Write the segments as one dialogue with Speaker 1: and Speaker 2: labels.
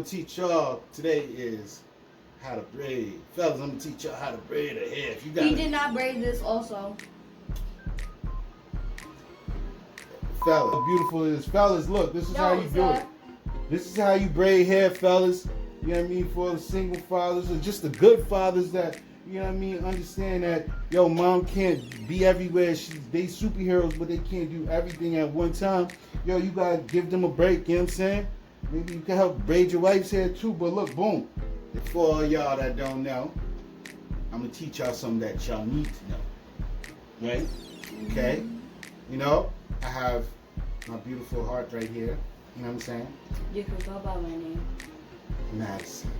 Speaker 1: Teach y'all today is how to braid. Fellas, I'm gonna teach y'all how to braid a hair. If you got
Speaker 2: He did not braid this also.
Speaker 1: fellas, how beautiful it is. Fellas, look, this is how you do it.
Speaker 2: Sir.
Speaker 1: This is how you braid hair, fellas. You know what I mean? For the single fathers or just the good fathers that, you know what I mean, understand that, yo, mom can't be everywhere. They superheroes, but they can't do everything at one time. Yo, you gotta give them a break, you know what I'm saying? Maybe you can help braid your wife's hair too, but look, boom. For all y'all that don't know, I'm gonna teach y'all something that y'all need to know. Right? Okay? You know, I have my beautiful heart right here. You know what I'm saying?
Speaker 2: You can go by my name.
Speaker 1: Madison.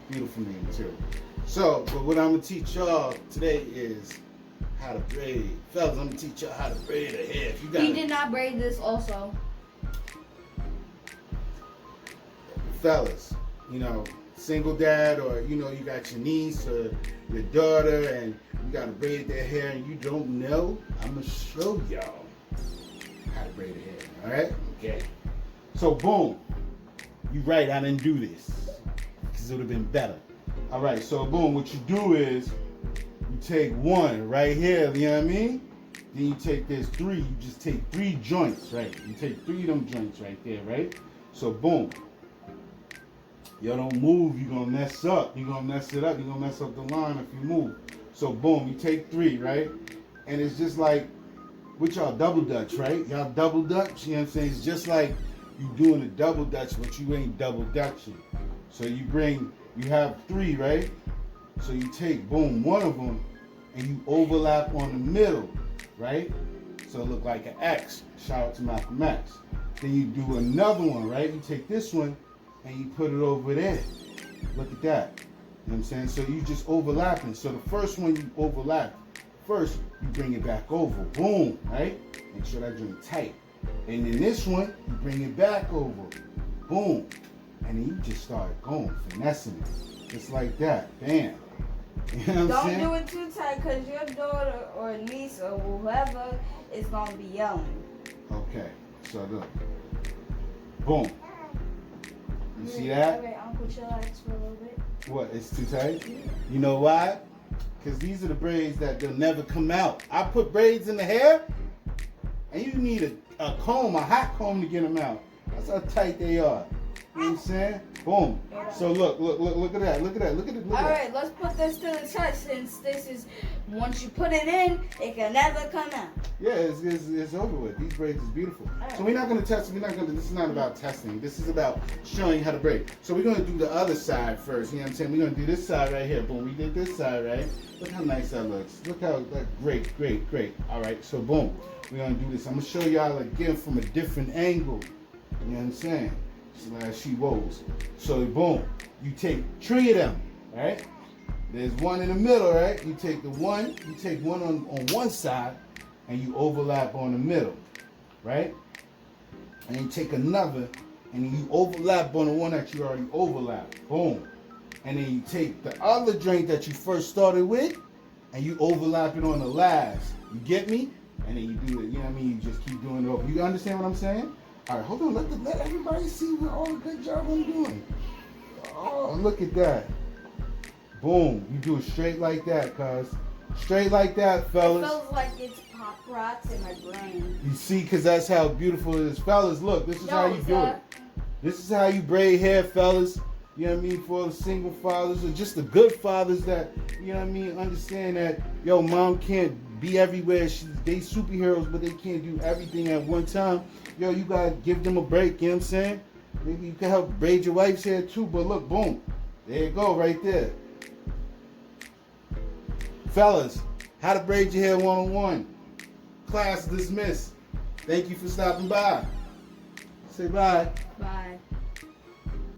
Speaker 1: Beautiful name too. So, but what I'm gonna teach y'all today is how to braid. Fellas, I'm gonna teach y'all how to braid a hair. If you got
Speaker 2: He did not braid this also.
Speaker 1: fellas, you know, single dad, or you know, you got your niece or your daughter and you gotta braid their hair and you don't know, I'm gonna show y'all how to braid a hair. Alright? Okay. So boom. You right, I didn't do this. Because it would have been better. Alright, so boom, what you do is you take one right here, you know what I mean? Then you take this three, you just take 3 joints, right? You take 3 of them joints right there, right? So boom. You don't move, you're gonna mess up. You're gonna mess it up, you're gonna mess up the line if you move. So boom, you take 3, right? And it's just like, what y'all double dutch, right? Y'all double dutch, you know what I'm saying? It's just like you doing a double dutch, but you ain't double dutching. So you have 3, right? So you take, boom, one of them, and you overlap on the middle, right? So it look like an X. Shout out to Malcolm X. Then you do another one, right? You take this one, and you put it over there. Look at that. You know what I'm saying? So you just overlapping. So the first one you overlap. First, you bring it back over. Boom, right? Make sure that joint tight. And then this one, you bring it back over. Boom. And then you just start going, finessing it. Just like that. Bam. You know what I'm saying?
Speaker 3: Don't do it too tight because your daughter or niece or whoever is going to be yelling.
Speaker 1: Okay. So look. Boom. You see that?
Speaker 3: Alright, Uncle, chillax for a little bit.
Speaker 1: What, it's too tight? You know why? Because these are the braids that they'll never come out. I put braids in the hair, and you need a comb, a hot comb to get them out. That's how tight they are. You know what I'm saying? Boom. So look at that. Look at that. Look at it.
Speaker 3: Alright, let's put this to the test since this is, once you put it in, it can never come out.
Speaker 1: Yeah, it's over with. These braids is beautiful. So we're not going to test. This is not about testing. This is about showing you how to braid. So we're going to do the other side first. You know what I'm saying? We're going to do this side right here. Boom. We did this side, right? Look how nice that looks. Look how, great. All right. So boom. We're going to do this. I'm going to show y'all again from a different angle. You know what I'm saying? As she rolls. So boom. You take 3 of them, right? There's one in the middle, right? You take one on one side, and you overlap on the middle, right? And you take another, and then you overlap on the one that you already overlapped. Boom. And then you take the other joint that you first started with, and you overlap it on the last. You get me? And then you do it, you know what I mean? You just keep doing it over. You understand what I'm saying? All right, hold on. Let everybody see what all the good job I'm doing. Oh, look at that. Boom. You do it straight like that, cuz. Straight like that, fellas.
Speaker 3: It feels like it's pop rocks in my brain.
Speaker 1: You see, because that's how beautiful it is. Fellas, look, this is how you do it. This is how you braid hair, fellas. You know what I mean? For the single fathers or just the good fathers that, you know what I mean, understand that, yo, mom can't be everywhere. They superheroes, but they can't do everything at one time. Yo, you gotta give them a break, you know what I'm saying? Maybe you can help braid your wife's hair too, but look, boom. There you go, right there. Fellas, how to braid your hair 101. Class dismissed. Thank you for stopping by. Say bye.
Speaker 3: Bye.